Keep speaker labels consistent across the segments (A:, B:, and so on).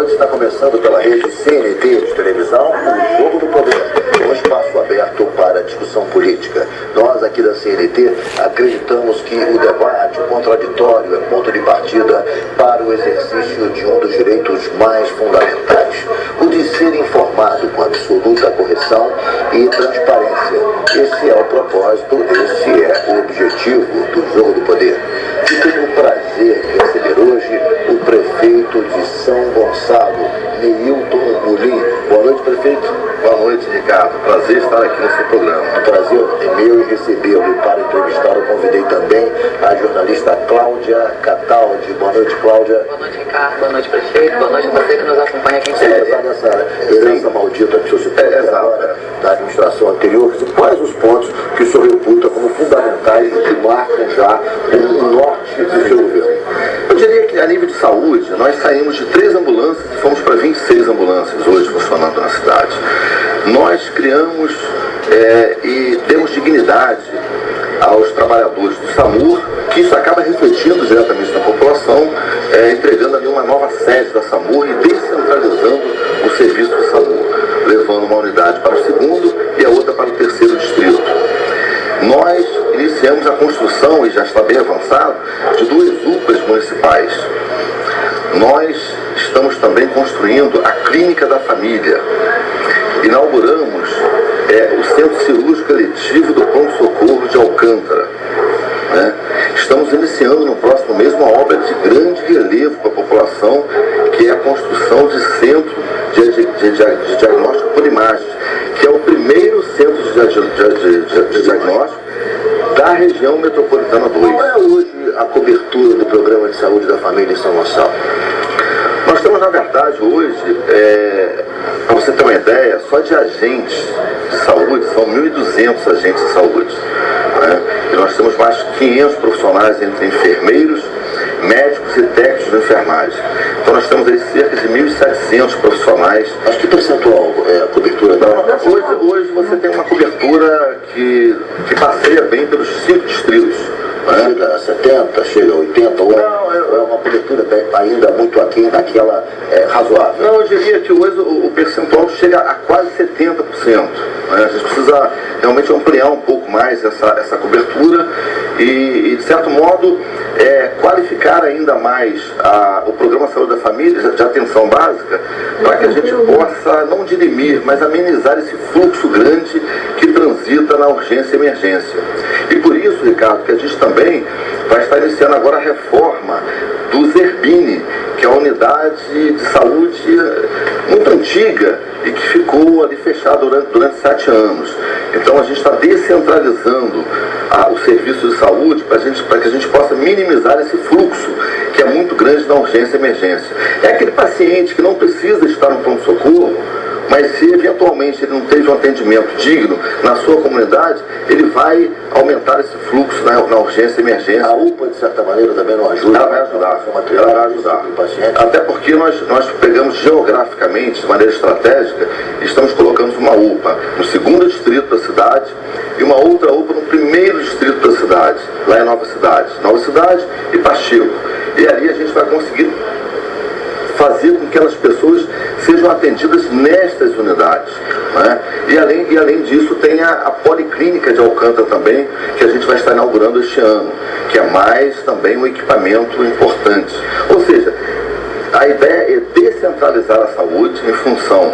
A: noite, está começando pela rede CNT de televisão, o Jogo do Poder, um espaço aberto para discussão política. Nós aqui da CNT acreditamos que o debate, o contraditório é ponto de partida para o exercício de um dos direitos mais fundamentais, o de ser informado com absoluta correção e transparência. Esse é o propósito, esse é o objetivo do Jogo do Poder. E tenho o prazer de receber hoje o prefeito de São Gonçalo, Neilton Mulim. Boa noite, prefeito.
B: Boa noite, Ricardo. Prazer estar aqui no seu programa.
A: O prazer é meu em recebê-lo. E para entrevistar, eu convidei também a jornalista Cláudia Cataldi. Boa noite, Cláudia.
C: Boa noite, Ricardo. Boa noite, prefeito. Boa noite a você que nos acompanha aqui em
A: Apesar dessa herança maldita que o senhor citou até agora, da administração anterior, quais os pontos que o senhor reputa como fundamentais e que marcam já o norte do seu governo?
B: Eu diria que a nível de saúde, nós saímos de 3 ambulâncias e fomos para 26 ambulâncias hoje funcionando na cidade. Nós criamos e demos dignidade aos trabalhadores do SAMU, que isso acaba refletindo diretamente na população, entregando ali uma nova sede da SAMU e descentralizando o serviço do SAMU, levando uma unidade para o 2º e a outra para o 3º distrito. Nós iniciamos a construção, e já está bem avançado, de 2 UPAs municipais. Nós estamos também construindo a Clínica da Família. Inauguramos o Centro Cirúrgico Eletivo do Pronto-Socorro de Alcântara. Estamos iniciando no próximo mês uma obra de grande relevo para a população, que é a construção de centro de diagnóstico por imagens, que é o primeiro centro de diagnóstico da região metropolitana 2.
A: Qual é hoje a cobertura do Programa de Saúde da Família em São Gonçalo?
B: Nós temos, na verdade, hoje, para você ter uma ideia, só de agentes de saúde, são 1.200 agentes de saúde. E nós temos mais de 500 profissionais entre enfermeiros, médicos e técnicos de enfermagem. Então nós temos aí cerca de 1.700 profissionais.
A: Mas que percentual é a cobertura da...
B: Hoje você tem uma cobertura que passeia bem pelos 5 distritos.
A: Chega a 70, chega a 80, ou é uma cobertura ainda muito aquém daquela razoável?
B: Não, eu diria que hoje o percentual chega a quase 70%. A gente precisa realmente ampliar um pouco mais essa cobertura e de certo modo, qualificar ainda mais o Programa Saúde da Família, de atenção básica, para que a gente possa não dirimir, mas amenizar esse fluxo grande que transita na urgência e emergência. E por isso, Ricardo, que a gente também vai estar iniciando agora a reforma do Zerbini, que é a unidade de saúde muito antiga e que ficou ali fechada durante 7 anos. Então a gente está descentralizando o serviço de saúde para que a gente possa minimizar esse fluxo que é muito grande na urgência e emergência. É aquele paciente que não precisa estar no pronto-socorro, mas se eventualmente ele não teve um atendimento digno na sua comunidade, ele vai aumentar esse fluxo na urgência e emergência.
A: A UPA, de certa maneira, também não ajuda?
B: Ela vai ajudar.
A: Ela vai ajudar.
B: Até porque nós pegamos geograficamente, de maneira estratégica, e estamos colocando uma UPA no 2º distrito da cidade e uma outra UPA no 1º distrito da cidade, lá em Nova Cidade e Pacheco. E ali a gente vai conseguir fazer com que aquelas pessoas sejam atendidas nestas unidades. E além disso tem a Policlínica de Alcântara também, que a gente vai estar inaugurando este ano, que é mais também um equipamento importante. Ou seja, a ideia é descentralizar a saúde em função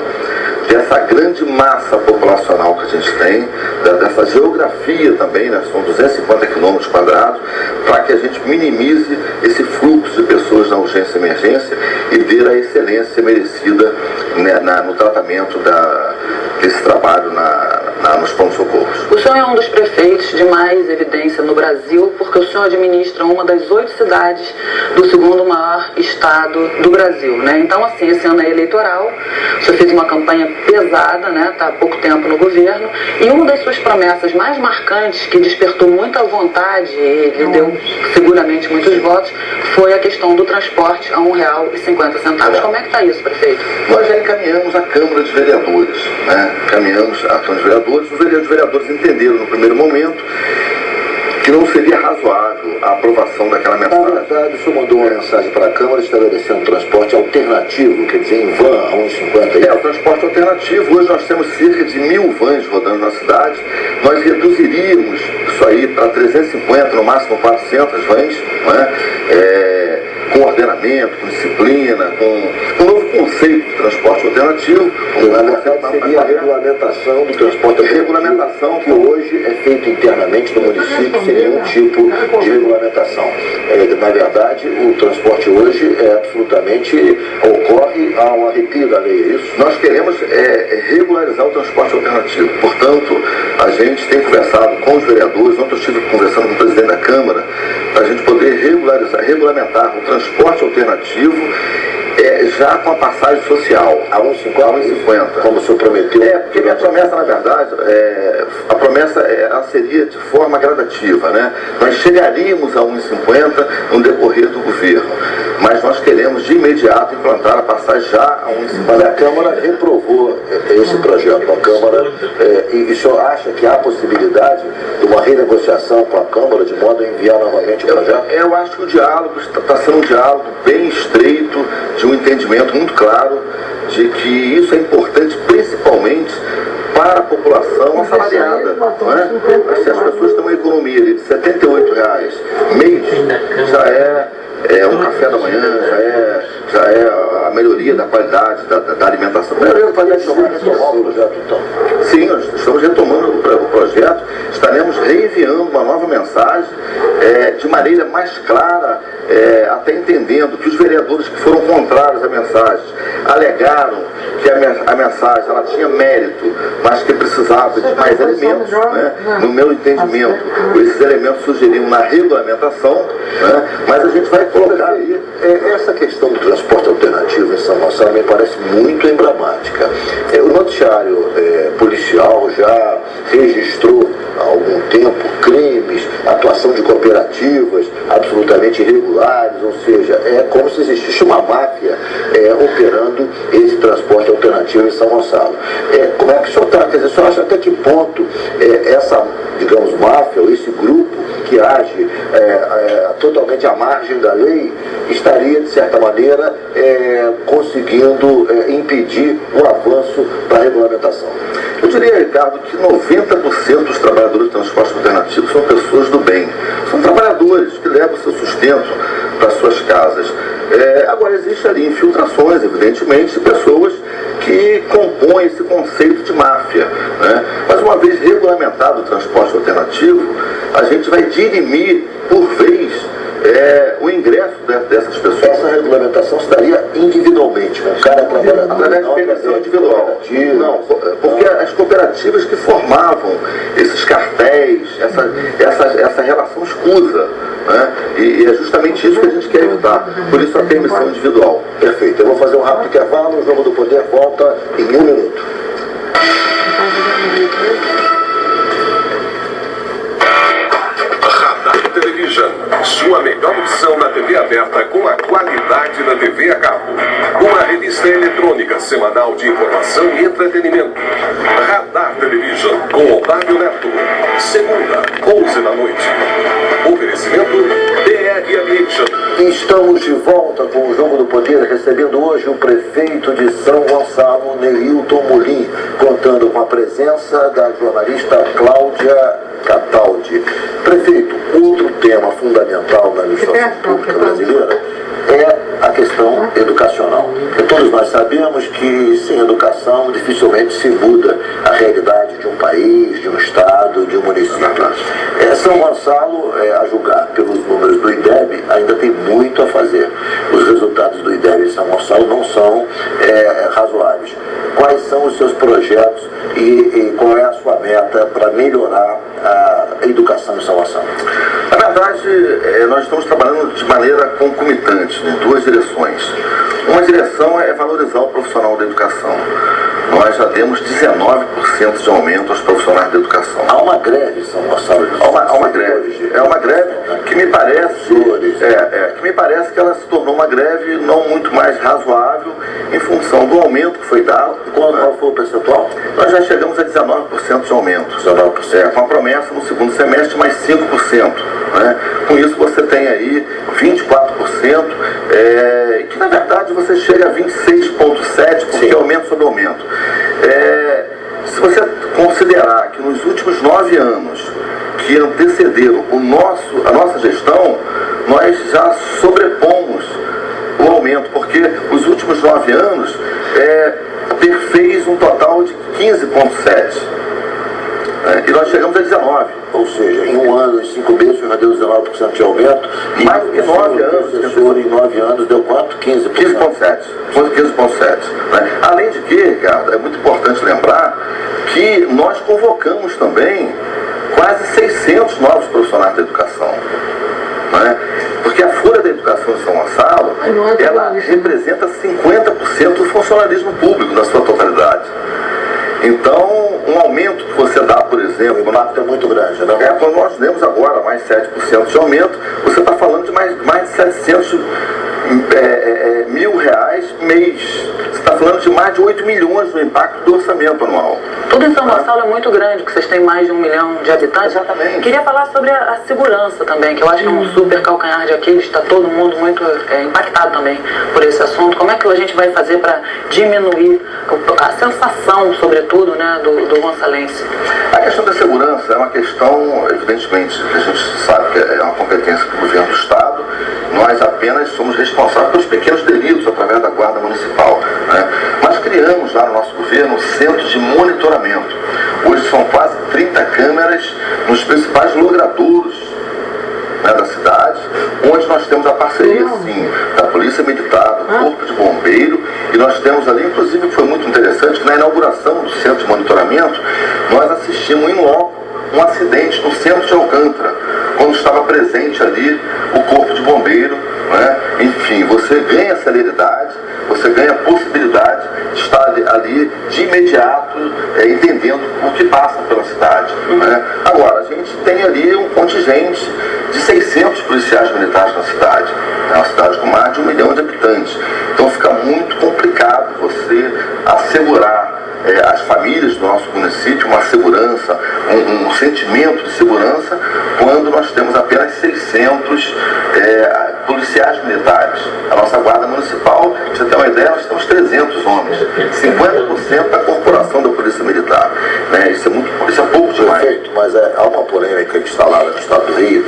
B: dessa grande massa populacional que a gente tem, dessa geografia também, são 250 quilômetros quadrados, para que a gente minimize esse fluxo de pessoas na urgência e emergência e dê a excelência merecida no tratamento desse trabalho nos pronto-socorros.
C: O senhor é um dos prefeitos de mais evidência no Brasil, porque o senhor administra uma das 8 cidades do 2º maior estado do Brasil, Então, assim, esse ano é eleitoral, o senhor fez uma campanha pesada, está há pouco tempo no governo, e uma das suas promessas mais marcantes, que despertou muita vontade e lhe deu seguramente muitos votos, foi a questão do transporte a R$ 1,50. Como é que está isso, prefeito?
B: Nós já encaminhamos a Câmara de Vereadores, Encaminhamos a Câmara de Vereadores, os vereadores entenderam no primeiro momento que não seria razoável a aprovação daquela mensagem.
A: Na verdade, o senhor mandou uma mensagem para a Câmara estabelecendo um transporte alternativo, quer dizer, em van a 1,50.
B: O transporte alternativo. Hoje nós temos cerca de 1.000 vans rodando na cidade. Nós reduziríamos isso aí para 350, no máximo 400 vans, né? Com ordenamento, com disciplina, com um novo conceito de transporte alternativo.
A: Na verdade, seria a regulamentação do transporte alternativo.
B: Regulamentação
A: que hoje é feito internamente no município sem nenhum tipo de regulamentação. Na verdade, o transporte hoje absolutamente ocorre ao arrepio da lei, é isso?
B: Nós queremos regularizar o transporte alternativo. Portanto, a gente tem conversado com os vereadores. Ontem eu estive conversando com o presidente da Câmara para a gente poder regulamentar o transporte alternativo já com a passagem social
A: a 1,50, como o senhor prometeu.
B: Porque minha promessa, na verdade, a promessa ela seria de forma gradativa, né? Nós chegaríamos a 1,50 no decorrer do governo, mas nós queremos de imediato implantar a passagem já a 1,50.
A: Mas a Câmara reprovou esse projeto. A Câmara, e o senhor acha que há possibilidade de uma renegociação com a Câmara de modo a enviar novamente o projeto?
B: Eu acho que o diálogo está sendo um diálogo bem estreito, de um entendimento muito claro de que isso é importante principalmente para a população assalariada. Não é? Se as pessoas têm uma economia de R$ 78 mês, já é um café da manhã, já é a melhoria da qualidade da alimentação.
A: Retomar o projeto, então?
B: Sim, nós estamos retomando o projeto, estaremos reenviando uma nova mensagem de maneira mais clara, até entendendo que os vereadores que foram contrários à mensagem alegaram que a mensagem ela tinha mérito, mas que precisava de mais elementos, né? No meu entendimento, esses elementos surgiriam na regulamentação, né? Mas a gente vai colocar aí.
A: Essa questão do transporte alternativo em São Gonçalo me parece muito emblemática. O noticiário policial já registrou há algum tempo crimes, atuação de cooperativas absolutamente irregulares, ou seja, é como se existisse uma máfia operando esse transporte alternativo em São Gonçalo. Como é que o senhor está? Quer dizer, o senhor acha até que ponto essa, digamos, máfia ou esse grupo que age totalmente à margem da lei estaria, de certa maneira, conseguindo impedir o avanço da regulamentação?
B: Eu diria, Ricardo, que 90% dos trabalhadores de transporte alternativo são pessoas do bem. São trabalhadores que levam o seu sustento para suas casas. Agora, existem ali infiltrações, evidentemente, de pessoas que compõem esse conceito de máfia, né? Mas uma vez regulamentado o transporte alternativo, a gente vai dirimir, por vez, o ingresso dessas pessoas.
A: Essa regulamentação se daria individualmente, com cada trabalhador?
B: Através de permissão individual. Não, porque as cooperativas que formavam esses cartéis, essa relação escusa, né? E é justamente isso que a gente quer evitar. Por isso a permissão individual.
A: Perfeito. Eu vou fazer um rápido intervalo. O Jogo do Poder volta em 1 minuto.
D: Radar Television, sua melhor opção na TV aberta com a qualidade da TV a cabo. Uma revista eletrônica semanal de informação e entretenimento. Radar Television com Otávio Neto. Segunda, 11 da noite. Oferecimento BR Aviation.
A: Estamos de volta com o Jogo do Poder, recebendo hoje o prefeito de São Gonçalo, Neilton Molim, contando com a presença da jornalista Cláudia Cataldi. Prefeito, outro tema fundamental na administração pública brasileira é a questão educacional. Porque todos nós sabemos que sem educação dificilmente se muda a realidade de um país, de um estado, de um município. São Gonçalo, a julgar pelos números do IDEB, ainda tem muito a fazer. Os resultados do IDEB em São Gonçalo não são razoáveis. Quais são os seus projetos e qual é a sua meta para melhorar a educação em São Gonçalo?
B: Na verdade, nós estamos trabalhando de maneira concomitante, em duas direções. Uma direção é valorizar o profissional da educação. Nós já demos 19% de aumento aos profissionais da educação.
A: Há uma greve em São Gonçalo.
B: Há uma greve. É uma greve que me parece que ela se tornou uma greve não muito mais razoável em função do aumento que foi dado.
A: Qual foi o percentual?
B: Nós já chegamos a 19% de aumento. 19%. Com a promessa no segundo semestre mais 5%. Né? Com isso você tem aí 24%, que na verdade você chega a 26,7% porque é aumento sobre aumento. Se você considerar que nos últimos 9 anos que antecederam a nossa gestão, nós já sobrepomos o aumento, porque os últimos 9 anos fez um total de 15,7%. E nós chegamos a 19%.
A: Ou seja, em um ano, em 5 meses, já deu 19% de aumento.
B: Mais do que 9 anos.
A: Em 9 anos deu quanto? 15%.
B: 15,7%. Né? Além de que, Ricardo, é muito importante lembrar que nós convocamos também quase 600 novos profissionais da educação. Né? Porque a Folha da Educação de São Gonçalo, ela representa 50% do funcionalismo público na sua totalidade. Então, um aumento que você dá, por exemplo...
A: O impacto é muito grande, né?
B: Quando nós demos agora mais 7% de aumento, você está falando de mais de 700 mil reais mês. Você está falando de mais de 8 milhões no impacto do orçamento anual.
C: Tudo em São Gonçalo é muito grande, porque vocês têm mais de 1 milhão de habitantes.
B: Exatamente.
C: Queria falar sobre a segurança também, que eu acho que é um super calcanhar de Aquiles, está todo mundo muito impactado também por esse assunto. Como é que a gente vai fazer para diminuir a sensação, sobretudo, né, do gonçalense?
B: A questão da segurança é uma questão, evidentemente, que a gente sabe que é uma competência do governo do Estado. Nós apenas somos responsáveis pelos pequenos delitos através da Guarda Municipal. Né? Mas criamos lá no nosso governo um centro de monitoramento. Hoje são quase 30 câmeras nos principais logradouros, né, da cidade, onde nós temos a parceria, sim, da Polícia Militar, do Corpo de Bombeiro, e nós temos ali, inclusive, que foi muito interessante, que na inauguração do centro de monitoramento, nós assistimos em loco um acidente no centro de Alcântara, quando estava presente ali o Corpo de Bombeiro, né? Enfim, você ganha celeridade, você ganha a possibilidade de estar ali de imediato entendendo o que passa pela cidade. Né? Agora, a gente tem ali um contingente de 600 policiais militares na cidade. É uma cidade com mais de 1 milhão de habitantes. Então fica muito complicado você assegurar as famílias do nosso município uma segurança, um sentimento de segurança, quando nós temos apenas 600 policiais militares. A nossa Guarda Municipal, para você ter uma ideia, nós temos 300 homens, 50% da corporação da Polícia Militar. Né? Isso é pouco demais.
A: Perfeito, mas há uma polêmica instalada no Estado do Rio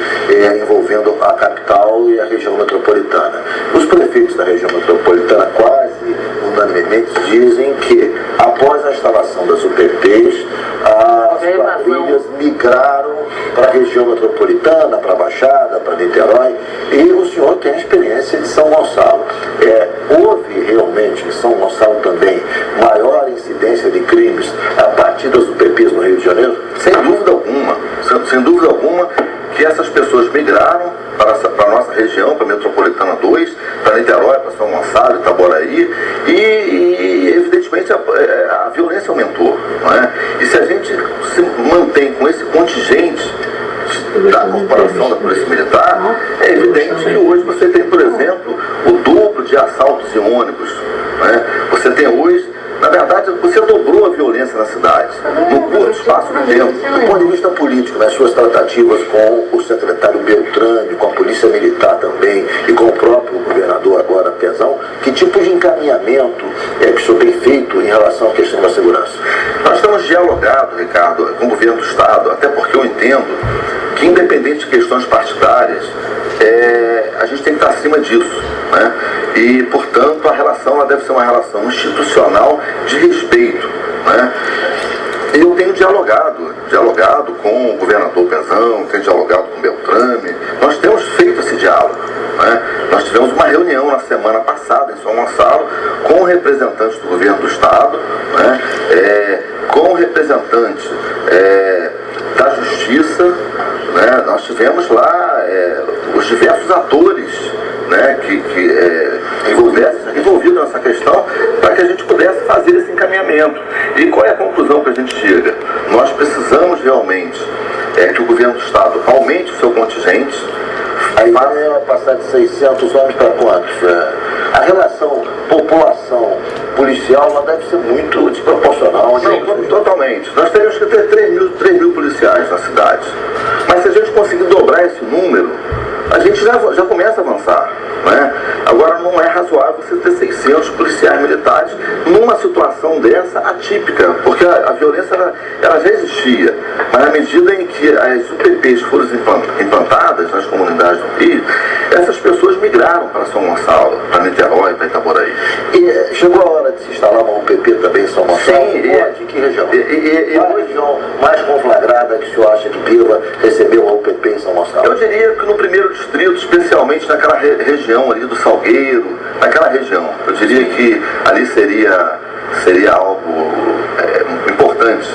A: envolvendo a capital e a região metropolitana. Os prefeitos da região metropolitana quase unanimemente dizem que após a instalação das UPPs, as quadrilhas migraram para a região metropolitana, para a Baixada, para Niterói, e o senhor tem a experiência de São Gonçalo. Houve realmente em São Gonçalo também maior incidência de crimes a partir das UPPs no Rio de Janeiro?
B: Sem dúvida alguma que essas pessoas migraram para a nossa região, para a Metropolitana 2, para Niterói, para São Gonçalo, Itaboraí, e evidentemente a violência aumentou. Não é? E se a gente se mantém com esse contingente da corporação da Polícia Militar, é evidente que hoje você tem, por exemplo, o dobro de assaltos em ônibus. Não é? Você tem hoje, na verdade, você dobrou a violência na cidade, no curto espaço de tempo.
A: Do ponto de vista político, nas suas tratativas com o secretário Beltrame, com a Polícia Militar também, e com o próprio governador agora, Pezão, que tipo de encaminhamento que o senhor tem feito em relação à questão da segurança?
B: Nós temos dialogado, Ricardo, com o governo do Estado, até porque eu entendo que, independente de questões partidárias, a gente tem que estar acima disso. Né? E, portanto, a relação ela deve ser uma relação institucional de respeito. Né? Eu tenho dialogado com o governador Pezão, tenho dialogado com o Beltrame, nós temos feito esse diálogo. Né? Nós tivemos uma reunião na semana passada em São Gonçalo com representantes do governo do Estado, né? Com representantes da Justiça, né? Nós tivemos lá os diversos atores, né, envolvidos nessa questão, para que a gente pudesse fazer esse encaminhamento. E qual é a conclusão que a gente chega? Nós precisamos realmente que o governo do Estado aumente o seu contingente,
A: A ideia é passar de 600 homens para quantos? A relação população-policial ela deve ser muito desproporcional.
B: Não, totalmente. Nós teríamos que ter 3 mil policiais na cidade. Mas se a gente conseguir dobrar esse número, a gente já começa a avançar. Né? Agora, não é razoável você ter 600 policiais militares numa situação dessa atípica, porque a violência ela já existia, mas na medida em que as UPPs foram implantadas nas comunidades do Rio, essas pessoas migraram para São Gonçalo, para Niterói, para Itaboraí.
A: E chegou a hora de se instalar uma UPP também em São Gonçalo?
B: Sim.
A: De que região? Qual a região mais conflagrada que o senhor acha que deva receber uma UPP em São Gonçalo?
B: Eu diria que no primeiro distrito, especialmente naquela região ali do Salgueiro, naquela região, eu diria que ali seria algo importante.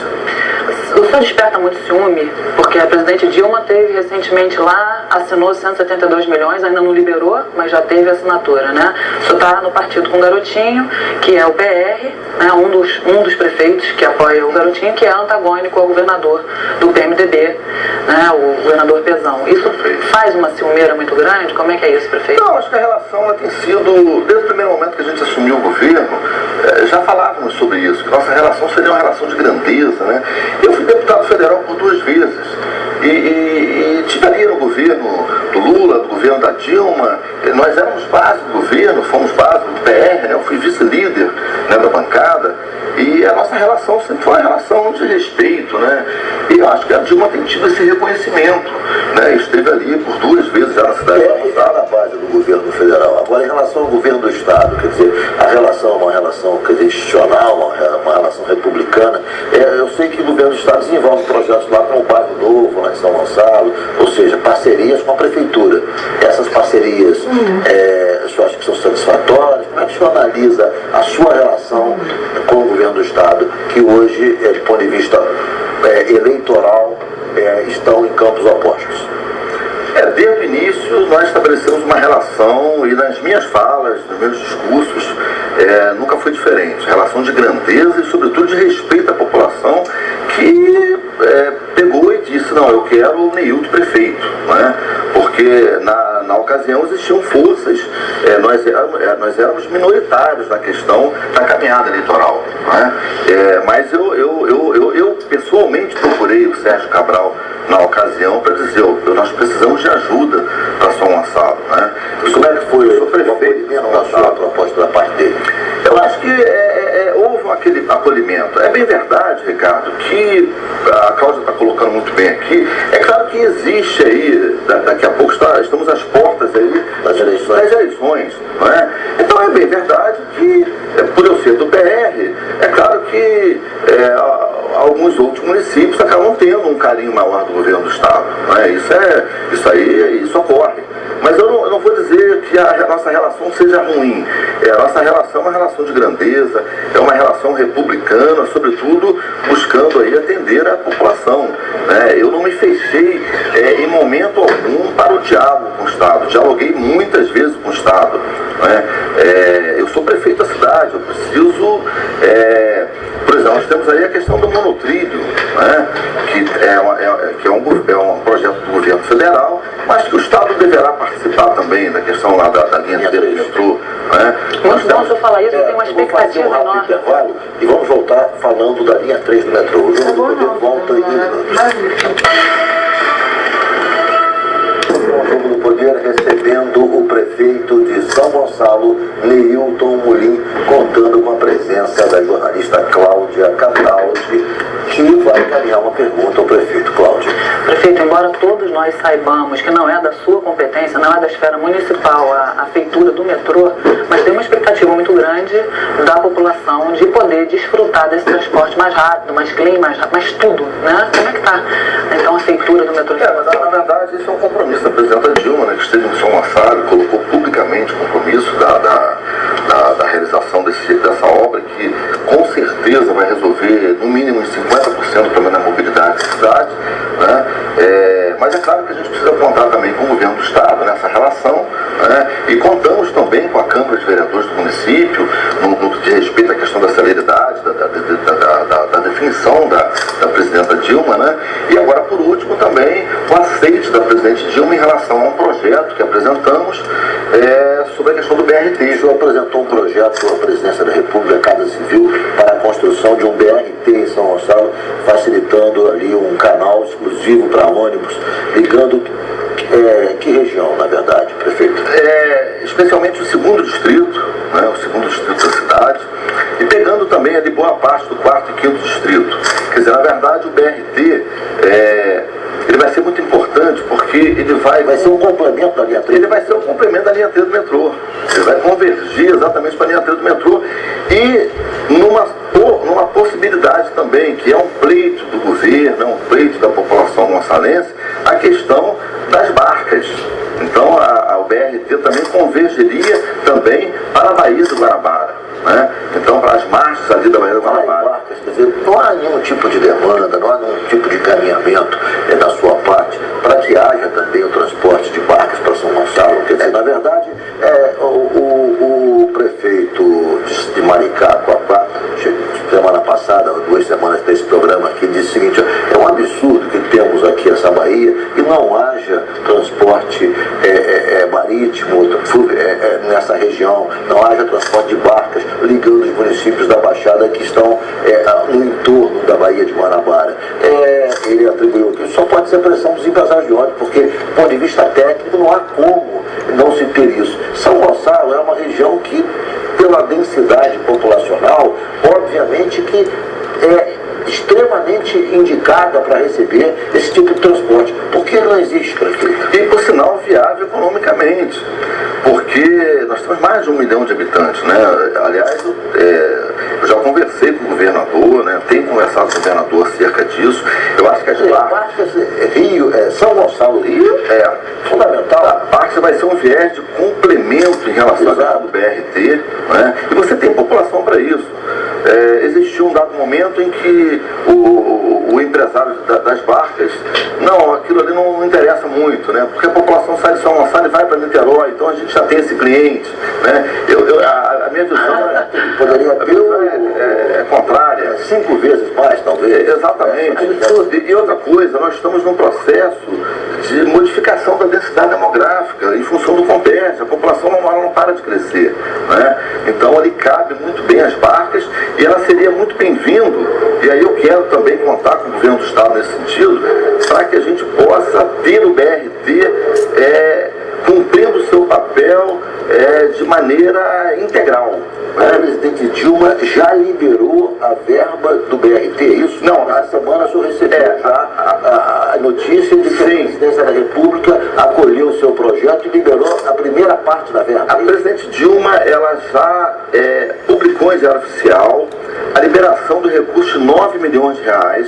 C: O senhor desperta muito ciúme, porque a presidente Dilma teve recentemente lá, assinou 172 milhões, ainda não liberou, mas já teve assinatura, né? O senhor está no partido com o Garotinho, que é o PR, né? um dos prefeitos que apoia o Garotinho, que é antagônico ao governador do PMDB, né? O governador Pezão. Isso faz uma ciumeira muito grande? Como é que é isso, prefeito?
B: Não, acho que a relação ela tem sido, desde o primeiro momento que a gente assumiu o governo, já falávamos sobre isso, que nossa relação seria uma relação de grandeza, né? Eu fui deputado federal por 2 vezes e tive ali no governo do Lula, do governo da Dilma, nós éramos base do governo, fomos base do PR, né? Eu fui vice-líder, né, da bancada, e a nossa relação sempre foi uma relação de respeito, né? E eu acho que a Dilma tem tido esse reconhecimento, né? Esteve ali por 2 vezes já na cidade de São Gonçalo.
A: Na base do governo federal. Agora, em relação ao governo do Estado, quer dizer, a relação é uma relação institucional, uma relação republicana. Eu sei que o governo do Estado desenvolve projetos lá como o Bairro Novo, lá em São Gonçalo, ou seja, parcerias com a prefeitura. Essas parcerias, o senhor acha que são satisfatórias? Como é que o senhor analisa a sua relação com o governo do Estado, que hoje, do ponto de vista eleitoral, estão em campos opostos?
B: Desde o início nós estabelecemos uma relação, e nas minhas falas, nos meus discursos, nunca foi diferente. Relação de grandeza e, sobretudo, de respeito à população, que pegou e disse, não, eu quero o Neilton prefeito, né? Porque na ocasião existiam forças, nós éramos minoritários na questão da caminhada eleitoral, né? Mas eu pessoalmente procurei o Sérgio Cabral na ocasião para dizer, nós precisamos de ajuda para São Gonçalo, né?
A: E como é que foi o acolhimento da sua proposta da parte dele?
B: Eu acho que houve aquele acolhimento. É bem verdade, Ricardo, que a Cláudia está colocando muito bem aqui. É claro que existe aí, daqui a pouco estamos às portas aí das eleições, não é? Então é bem verdade que, por eu ser do PR, é claro que alguns outros municípios acabam tendo um carinho maior do governo do Estado, não é? Isso ocorre. Mas eu não vou dizer que a nossa relação seja ruim. A nossa relação é uma relação de grandeza, é uma relação republicana, sobretudo buscando aí atender a população, né? Eu não me fechei em momento algum para o diálogo com o Estado. Dialoguei muitas vezes com o Estado, né? Eu sou prefeito da cidade, eu preciso... por exemplo, nós temos aí a questão do monotrilho, né? Que é um projeto do governo federal, mas que o Estado deverá participar também da questão lá da linha do metrô, né?
C: Muito bom o senhor falar isso, eu tenho uma expectativa
A: enorme. Vamos fazer um rápido intervalo e vamos voltar falando da linha 3 do metrô. O Jogo do Poder volta em minutos. O Jogo do Poder recebendo o prefeito de São Gonçalo, Neilton Molim, contando com a presença da jornalista Cláudia Cataldi, que vai encaminhar uma pergunta ao prefeito. Cláudia.
C: Prefeito, embora todos nós saibamos que não é da sua competência, não é da esfera municipal a feitura do metrô, mas tem uma expectativa muito grande da população de poder desfrutar desse transporte mais rápido, mais clean, mais tudo, né? Como é que está, então, a feitura do metrô?
B: Na verdade, esse é um compromisso da presidenta Dilma, né, que esteve em São Gonçalo, colocou publicamente o compromisso da realização dessa obra, que com certeza vai resolver no mínimo em 50% também na mobilidade da cidade, né? Mas é claro que a gente precisa contar também com o governo do Estado nessa relação, né? E contamos também com a Câmara de Vereadores do município, no que diz respeito à questão da celeridade, da definição da presidenta Dilma, né? E agora, por último, também o aceite da presidente Dilma em relação a um projeto projeto que apresentamos sobre a questão do BRT.
A: O senhor apresentou um projeto à Presidência da República, à Casa Civil, para a construção de um BRT em São Gonçalo, facilitando ali um canal exclusivo para ônibus, ligando que região, na verdade, prefeito?
B: Especialmente o segundo distrito, né, o segundo distrito da cidade, e pegando também ali boa parte do quarto e quinto distrito. Quer dizer, na verdade, o BRT ele vai ser muito importante porque ele vai
A: ser um complemento da linha 3.
B: Ele vai ser um complemento da linha 3 do metrô. Ele vai convergir exatamente para a linha 3 do metrô e numa possibilidade também, que é um pleito do governo, um pleito da população gonçalense, a questão das barcas. Então o BRT também convergeria também para a Baía do Guanabara, né? Então para as margens ali da Baía do Guanabara.
A: Quer dizer, não há nenhum tipo de demanda, não há nenhum tipo de caminhamento da sua parte para que haja também o transporte de barcas para São Gonçalo. Quer dizer, na verdade, o prefeito de Maricá, semana passada, 2 semanas desse programa aqui, disse o seguinte: é um absurdo que temos aqui essa Bahia e não haja transporte marítimo nessa região, não haja transporte de barcas ligando os municípios da Baixada que estão no entorno da Baía de Guanabara. Ele atribuiu que só pode ser pressão dos empresários de ônibus, porque, do ponto de vista técnico, não há como não se ter isso. São Gonçalo é uma região que, pela densidade populacional, obviamente que é extremamente indicada para receber esse tipo de transporte. Por que não existe, prefeito?
B: E, por sinal, viável economicamente, porque nós temos mais de 1 milhão de habitantes, né? Aliás, eu já conversei com o governador, né? Tenho conversado com o governador acerca disso. Eu acho que as barcas
A: Rio, São Gonçalo, Rio, fundamental.
B: A barca vai ser um viés de complemento em relação ao BRT, né? E você tem população para isso. Existiu um dado momento em que o empresário das barcas, não, aquilo ali não interessa muito, né? Porque a população sai de São Gonçalo e vai para Niterói, então a gente já tem esse cliente, né? A minha visão
A: poderia
B: ter contrária.
A: 5 vezes mais, talvez.
B: Exatamente. E outra coisa, nós estamos num processo de modificação da densidade demográfica em função do Compete. A população não para de crescer, né? Então ali cabe muito bem as barcas e ela seria muito bem-vindo, e aí eu quero também contar com o governo do estado nesse sentido, para que a gente possa ter o BRT cumprindo o seu papel de maneira integral.
A: A presidente Dilma já liberou a verba do BRT, é isso?
B: Não,
A: essa semana o senhor recebeu já a notícia de que a presidência da República acolheu o seu projeto e liberou a primeira parte da verba.
B: A presidente Dilma, ela já publicou em diário oficial a liberação do recurso de 9 milhões de reais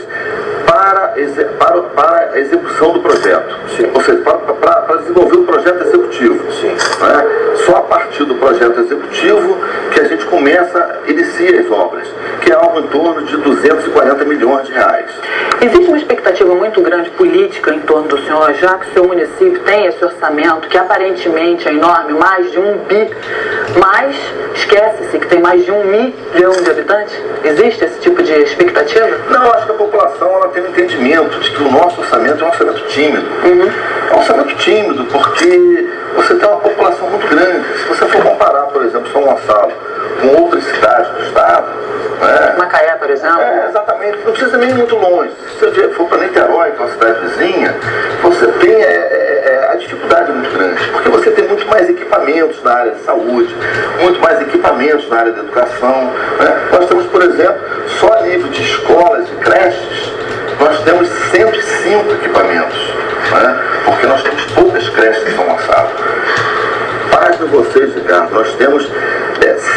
B: para a execução do projeto.
A: Sim.
B: Ou seja, para desenvolver o projeto executivo.
A: Sim.
B: Né? Só a partir do projeto executivo que a gente inicia as obras, que é algo em torno de 240 milhões de reais.
C: Existe uma expectativa muito grande política em torno do senhor, já que o seu município tem esse orçamento, que aparentemente é enorme, mais de 1 bi, mas esquece-se que tem mais de 1 milhão de habitantes? Existe esse tipo de expectativa?
B: Não, acho que a população ela tem um entendimento de que o nosso orçamento é um orçamento tímido. É um orçamento tímido porque você tem uma população muito grande. Se você for comparar, por exemplo, São Gonçalo com outras cidades do estado, né?
C: Macaé, por exemplo?
B: Exatamente, não precisa nem ir muito longe. Se você for para Niterói, que é uma cidade vizinha, você tem a dificuldade muito grande, porque você tem muito mais equipamentos na área de saúde, muito mais equipamentos na área de educação, né? Nós temos, por exemplo, só a nível de escolas e creches, nós temos 105 equipamentos, né? Porque nós temos poucas creches em São Gonçalo. Pasmem vocês, Ricardo, nós temos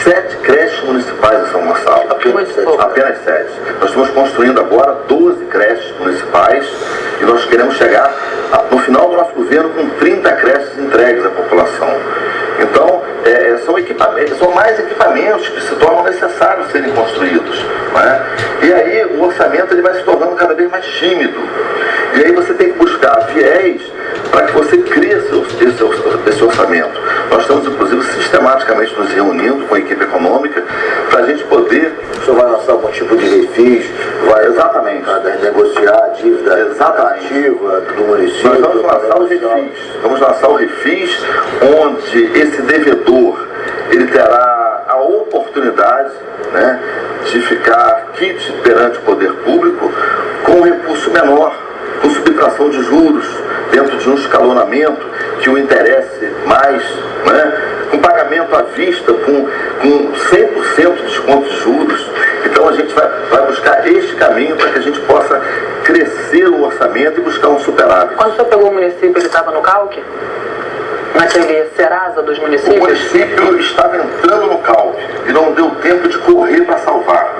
B: 7 creches municipais em São Gonçalo. Apenas 7. Nós estamos construindo agora 12 creches municipais e nós queremos chegar no final do nosso governo com 30 creches entregues à população. Então, são mais equipamentos que se tornam necessários serem construídos, né? E aí o orçamento ele vai se tornando cada vez mais tímido. E aí você tem que buscar viés para que você crie esse orçamento. Nós estamos, inclusive, sistematicamente nos reunindo com a equipe econômica para a gente poder...
A: O senhor vai lançar uma tipo de refis, vai
B: exatamente
A: negociar a dívida ativa do município.
B: Nós vamos lançar o refis. Vamos lançar o refis, onde esse devedor ele terá a oportunidade, né, de ficar quite perante o poder público com um recurso menor, com subtração de juros, dentro de um escalonamento que o interesse mais, né, com pagamento à vista, com 100% de desconto de juros. Então a gente vai buscar este caminho para que a gente possa crescer o orçamento e buscar um superávit.
C: Quando o senhor pegou o município, ele estava no CALC? Naquele Serasa dos municípios?
B: O município estava entrando no CALC e não deu tempo de correr para salvar.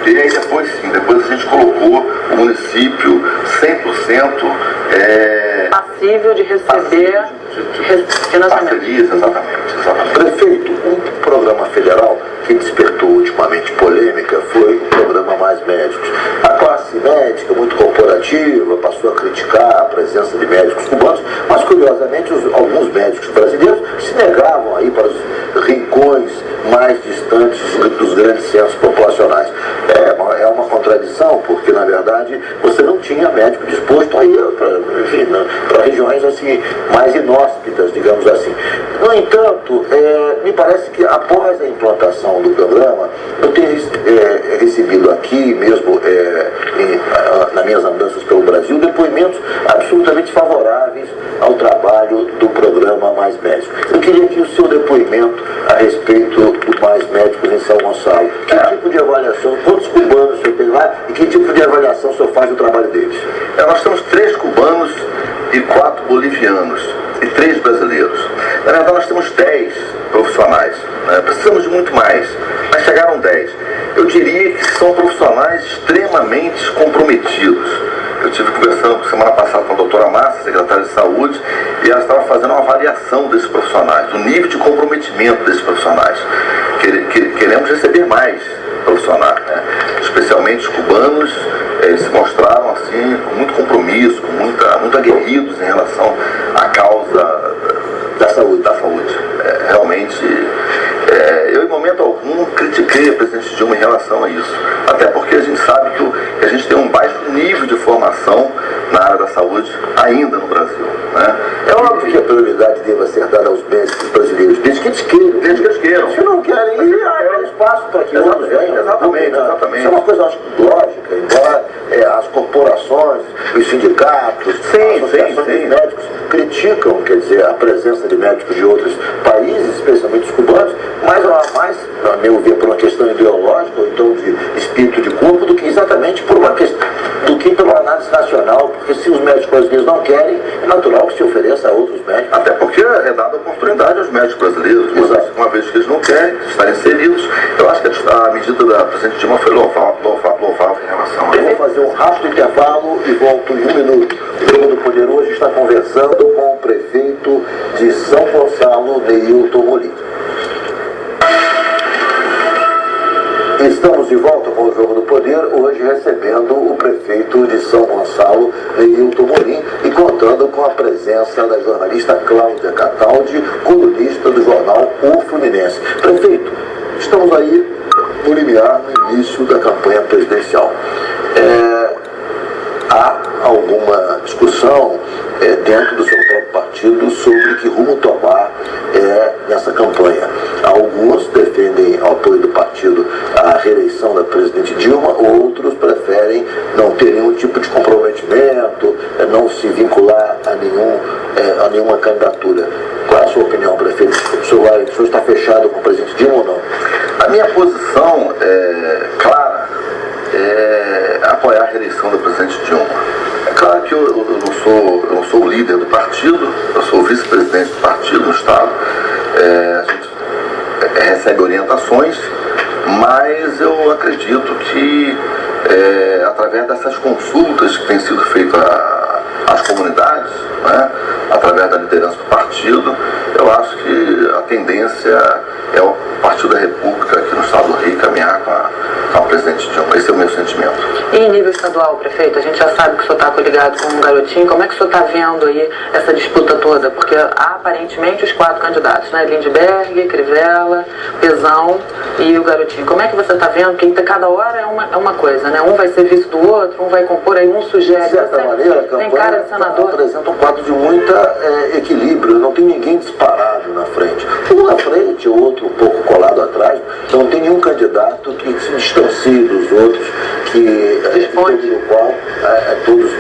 B: E aí depois sim, depois a gente colocou o município 100%
C: passível de receber financiamento.
B: Parcerias, exatamente.
A: Prefeito, um programa federal que despertou ultimamente polêmica foi o programa Mais Médicos. A classe médica, muito corporativa, passou a criticar a presença de médicos cubanos, mas curiosamente alguns médicos brasileiros se negavam a ir para os rincões mais distantes dos grandes centros populacionais. É uma contradição, porque na verdade você não tinha médico disposto a ir para regiões assim, mais inóspitas, digamos assim. No entanto, me parece que após a implantação do programa, eu tenho recebido aqui mesmo, nas minhas andanças pelo Brasil, depoimentos absolutamente favoráveis ao trabalho do programa Mais Médicos. Eu queria aqui o seu depoimento a respeito do Mais Médicos em São Gonçalo. Que tipo de avaliação, quantos cubanos o senhor tem lá e que tipo de avaliação o senhor faz do trabalho deles?
B: Nós temos 3 cubanos e 4 bolivianos e 3 brasileiros. Na verdade, nós temos 10 profissionais. Precisamos de muito mais, mas chegaram 10. Eu diria que são profissionais extremamente comprometidos. Eu estive conversando semana passada com a doutora Márcia, secretária de Saúde, e ela estava fazendo uma avaliação desses profissionais, do nível de comprometimento desses profissionais. Queremos receber mais profissionais, né? Especialmente os cubanos, se mostraram assim, com muito compromisso, muito aguerridos em relação à causa da saúde. Realmente, eu em momento algum critiquei a presidente Dilma em relação a isso, até porque a gente sabe que a gente tem um baixo nível de formação na área da saúde ainda no Brasil, né?
A: É óbvio que a prioridade deva ser dada aos médicos brasileiros, desde que eles queiram. Se não querem ir, há espaço para que outros venham.
B: Exatamente.
A: Isso é uma coisa, acho, lógica, embora as corporações, os sindicatos, as associações dos médicos criticam, quer dizer, a presença de médicos de outros países, especialmente os cubanos, mas a meu ver, por uma questão ideológica, ou então de espírito de corpo, do que exatamente por uma questão, do que pela análise racional, porque se os médicos brasileiros não querem, é natural que se ofereça a outros médicos.
B: Até porque é dada oportunidade aos médicos brasileiros, uma vez que eles não querem estar inseridos. Eu acho que a medida da presidente Dilma foi louvável em relação a isso.
A: Eu vou fazer um rápido intervalo e volto em 1 minuto. O Jogo do Poder hoje está conversando com o prefeito de São Gonçalo, Neilton Molin. Estamos de volta com o Jogo do Poder, hoje recebendo o prefeito de São Gonçalo, Neilton Molin, e contando com a presença da jornalista Cláudia Cataldi, colunista do jornal O Fluminense. Prefeito, estamos aí no limiar, no início da campanha presidencial. Há alguma discussão dentro do seu próprio partido sobre que rumo tomar nessa campanha? Alguns defendem ao apoio do partido a reeleição da presidente Dilma, outros preferem não ter nenhum tipo de comprometimento, não se vincular a nenhuma candidatura. Qual é a sua opinião, prefeito? O senhor está fechado com o presidente Dilma ou não?
B: A minha posição clara é apoiar a reeleição da presidente Dilma. É claro que eu não sou o líder do partido, eu sou o vice-presidente do partido no Estado. A gente recebe orientações, mas eu acredito que através dessas consultas que têm sido feitas às comunidades, né, através da liderança do partido, eu acho que a tendência é o Partido da República aqui no Estado do Rio caminhar com ao presidente Dilma. Esse é o meu sentimento.
C: E em nível estadual, prefeito, a gente já sabe que o senhor está coligado com um garotinho. Como é que o senhor está vendo aí essa disputa toda? Porque há aparentemente os 4 candidatos, né? Lindbergh, Crivella, Pezão e o garotinho. Como é que você está vendo? Porque cada hora é uma coisa, né? Um vai ser vice do outro, um vai compor, aí um sugere.
A: De certa maneira, a
C: tem cara de
A: campanha
C: senador.
A: apresenta um quadro de muita equilíbrio, não tem ninguém disparado na frente. Um na frente, o outro um pouco colado atrás, não tem nenhum candidato que se distancie dos outros, no qual todos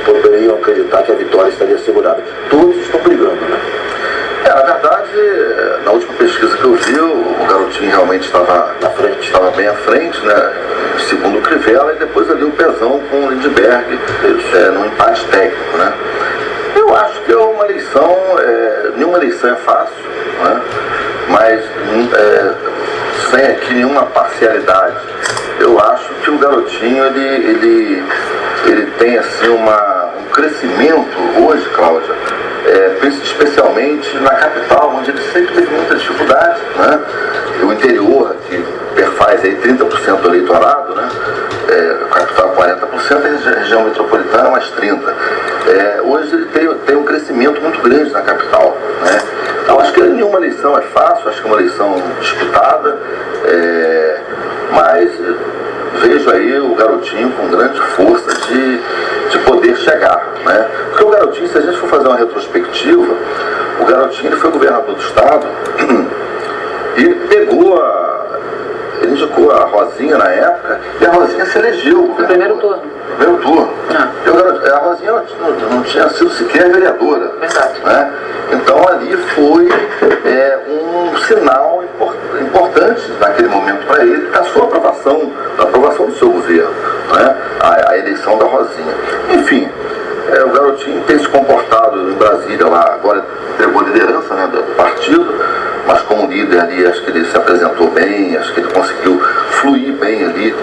A: poderiam acreditar que a vitória estaria assegurada. Todos estão brigando, né?
B: Na verdade, na última pesquisa que eu vi, o garotinho realmente estava na frente, estava bem à frente, né? Segundo o Crivella, e depois ali o Pezão com o Lindbergh, no empate técnico, né? Eu acho que é uma eleição, nenhuma eleição é fácil, né? Mas sem aqui nenhuma parcialidade. Eu acho que o garotinho, ele tem assim um crescimento hoje, Cláudia, especialmente na capital, onde ele sempre teve muita dificuldade, né? O interior, que perfaz aí 30% do eleitorado, né? A capital 40%, a região metropolitana mais 30%. Hoje ele tem um crescimento muito grande na capital, né? Então acho que nenhuma eleição é fácil, acho que é uma eleição disputada, mas vejo aí o garotinho com grande força de poder chegar, né? Porque o garotinho, se a gente for fazer uma retrospectiva, o garotinho ele foi governador do estado e ele indicou a Rosinha na época, e a Rosinha se elegeu
C: No primeiro turno.
B: Primeiro turno. E a Rosinha não tinha sido sequer vereadora.
C: Verdade.
B: Né? Então ali foi um sinal importante naquele momento para ele, da sua aprovação, da aprovação do seu governo, né? A eleição da Rosinha. Enfim, o garotinho tem se comportado em Brasília lá, agora entregou a liderança, né, do partido, mas como líder ali, acho que ele se apresentou bem, acho que ele conseguiu fluir bem ali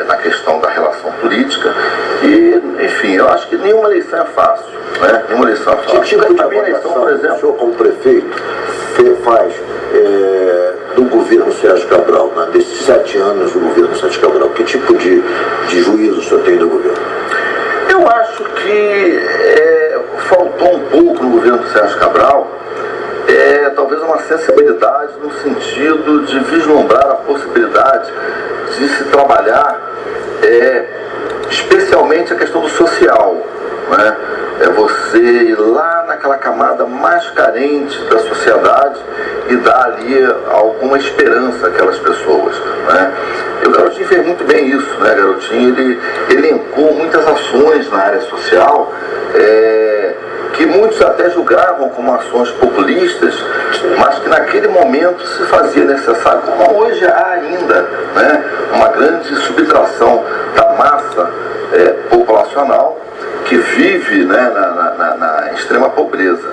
B: na questão da relação política. E, enfim, eu acho que nenhuma eleição é fácil, né? Nenhuma eleição é fácil.
A: Que tipo de avaliação, por exemplo, o senhor como prefeito faz do governo Sérgio Cabral, né? Desses 7 anos do governo Sérgio Cabral? Que tipo de juízo o senhor tem do governo?
B: Eu acho que faltou um pouco no governo do Sérgio Cabral, talvez uma sensibilidade no sentido de vislumbrar a possibilidade de se trabalhar especialmente a questão do social, né? Você ir lá naquela camada mais carente da sociedade e dar ali alguma esperança àquelas pessoas, né? E o garotinho fez muito bem isso, né? O garotinho ele elencou muitas ações na área social, que muitos até julgavam como ações populistas, mas que naquele momento se fazia necessário, como hoje há ainda, né? Uma grande subtração da massa populacional que vive, né, na extrema pobreza.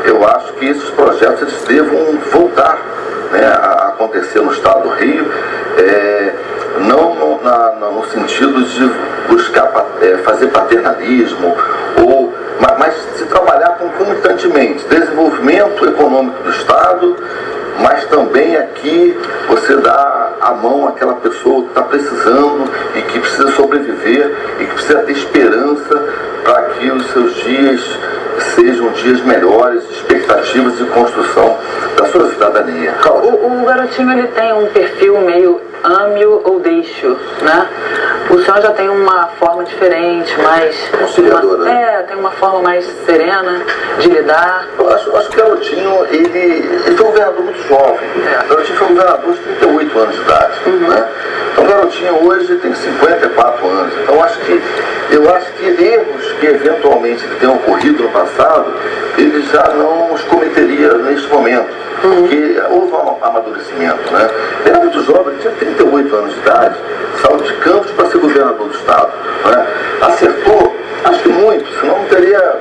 B: Eu acho que esses projetos eles devam voltar, né, a acontecer no estado do Rio, não no sentido de buscar fazer paternalismo, mas se trabalhar concomitantemente desenvolvimento econômico do estado, mas também aqui você dá a mão àquela pessoa que está precisando e que precisa sobreviver e que precisa ter esperança para que os seus dias sejam dias melhores, expectativas de construção da sua cidadania.
C: O garotinho ele tem um perfil meio ame-o ou deixe-o, né? O senhor já tem uma forma diferente, mais
A: conciliadora, né?
C: Tem uma forma mais serena de lidar.
B: Eu acho que o garotinho, ele foi um governador muito jovem. O garotinho foi um governador de 38 anos de idade, né? Então o garotinho hoje tem 54 anos. Então eu acho que erros que eventualmente tenham ocorrido no passado, ele já não os cometeria neste momento, porque houve um amadurecimento, né? Ele era muito jovem, ele tinha 38 anos de idade, saiu de Campos para ser governador do estado, né? Acertou, acho que muito, senão não teria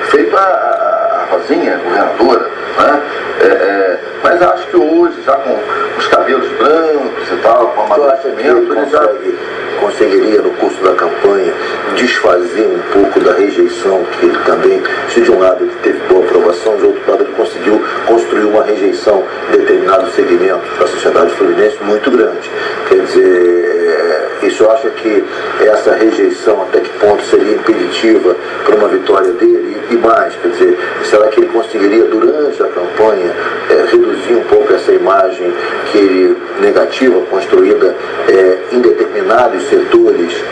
B: feito a Rosinha, governadora, né? Mas acho que hoje, já com os cabelos brancos e tal, com amadurecimento, ele já
A: conseguiria no curso da campanha desfazer um pouco da rejeição que ele também, se de um lado ele teve boa aprovação, de outro lado ele conseguiu construir uma rejeição rejeição de determinados segmentos da sociedade fluminense muito grande. Quer dizer, isso eu acho que essa rejeição até que ponto seria impeditiva para uma vitória dele e mais, quer dizer, será que ele conseguiria durante a campanha reduzir um pouco essa imagem que ele, negativa, construída em determinados setores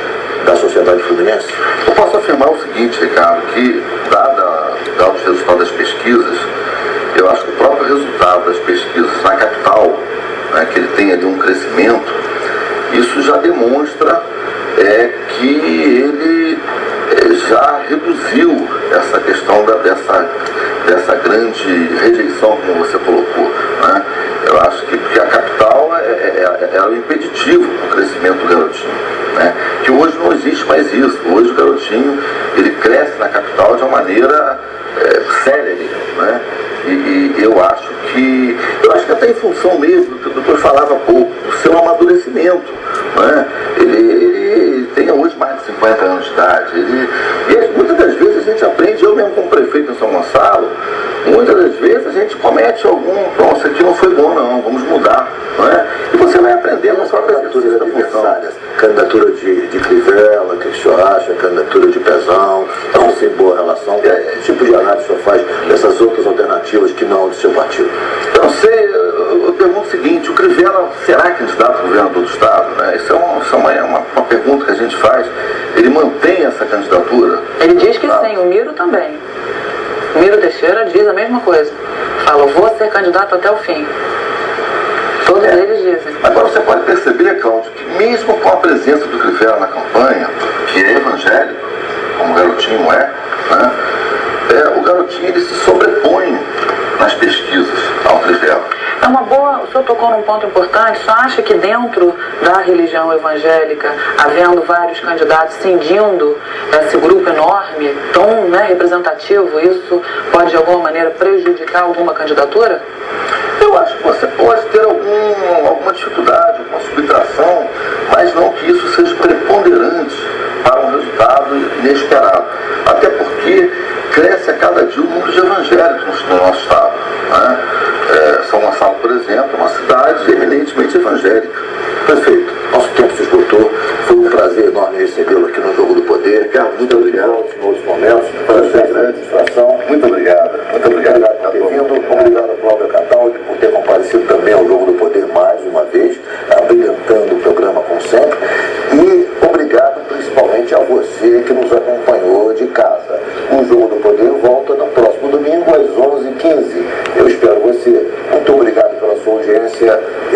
A: da sociedade fluminense?
B: Eu posso afirmar o seguinte, Ricardo, que dados os resultados das pesquisas, eu acho que o próprio resultado das pesquisas na capital, né, que ele tem ali um crescimento, isso já demonstra que ele já reduziu essa questão dessa grande rejeição, como você colocou, né? Eu acho que a capital é o impeditivo para o crescimento do garotinho, né? Que hoje não existe mais isso. Hoje o garotinho ele cresce na capital de uma maneira célere, né? E eu acho que até em função mesmo do que o doutor falava há pouco, do seu amadurecimento, né? Ele tem hoje mais de 50 anos de idade. E muitas das vezes a gente aprende, eu mesmo como prefeito em São Gonçalo, muitas das vezes a gente comete bom, isso aqui não foi bom não, vamos mudar, não é? E você vai aprendendo as próprias candidaturas adversárias.
A: Candidatura de Crivella, o que o senhor acha? Candidatura de Pezão, não sem boa relação. Que tipo de análise o senhor faz dessas outras alternativas que não do seu partido?
B: Eu não sei, eu pergunto o seguinte, o Crivella será candidato a governador do Estado? Né? Isso é uma pergunta que a gente faz. Ele mantém essa candidatura?
C: Ele diz que sim, o Miro também. O Miro Teixeira diz a mesma coisa. Fala, vou ser candidato até o fim. Todos eles dizem.
B: Agora você pode perceber, Cláudio, que mesmo com a presença do Crivella na campanha, que é evangélico, como o garotinho né? O garotinho ele se sobrepõe nas pesquisas ao Crivella.
C: É uma boa, o senhor tocou num ponto importante, só acha que dentro da religião evangélica, havendo vários candidatos cindindo esse grupo enorme, tão representativo, isso pode de alguma maneira prejudicar alguma candidatura?
B: Eu acho que você pode ter alguma dificuldade, alguma subtração, mas não que isso seja preponderante para um resultado inesperado. Até porque cresce a cada dia o número de evangélicos no nosso estado, né? São Gonçalo, por exemplo, é uma cidade eminentemente evangélica.
A: Perfeito. Nosso tempo se esgotou. Foi um prazer enorme recebê-lo aqui no Jogo do Poder. Ricardo, muito obrigado em outros momentos. Foi uma grande distração.
B: Muito obrigado. Muito obrigado
A: por ter vindo. Obrigado ao Cláudio Cataldi por ter comparecido também ao Jogo do Poder mais uma vez, brilhantando o programa como sempre. E obrigado principalmente a você que nos acompanhou de casa. O Jogo do Poder volta no próximo domingo às 11h15. Eu espero você. Muito obrigado pela sua audiência e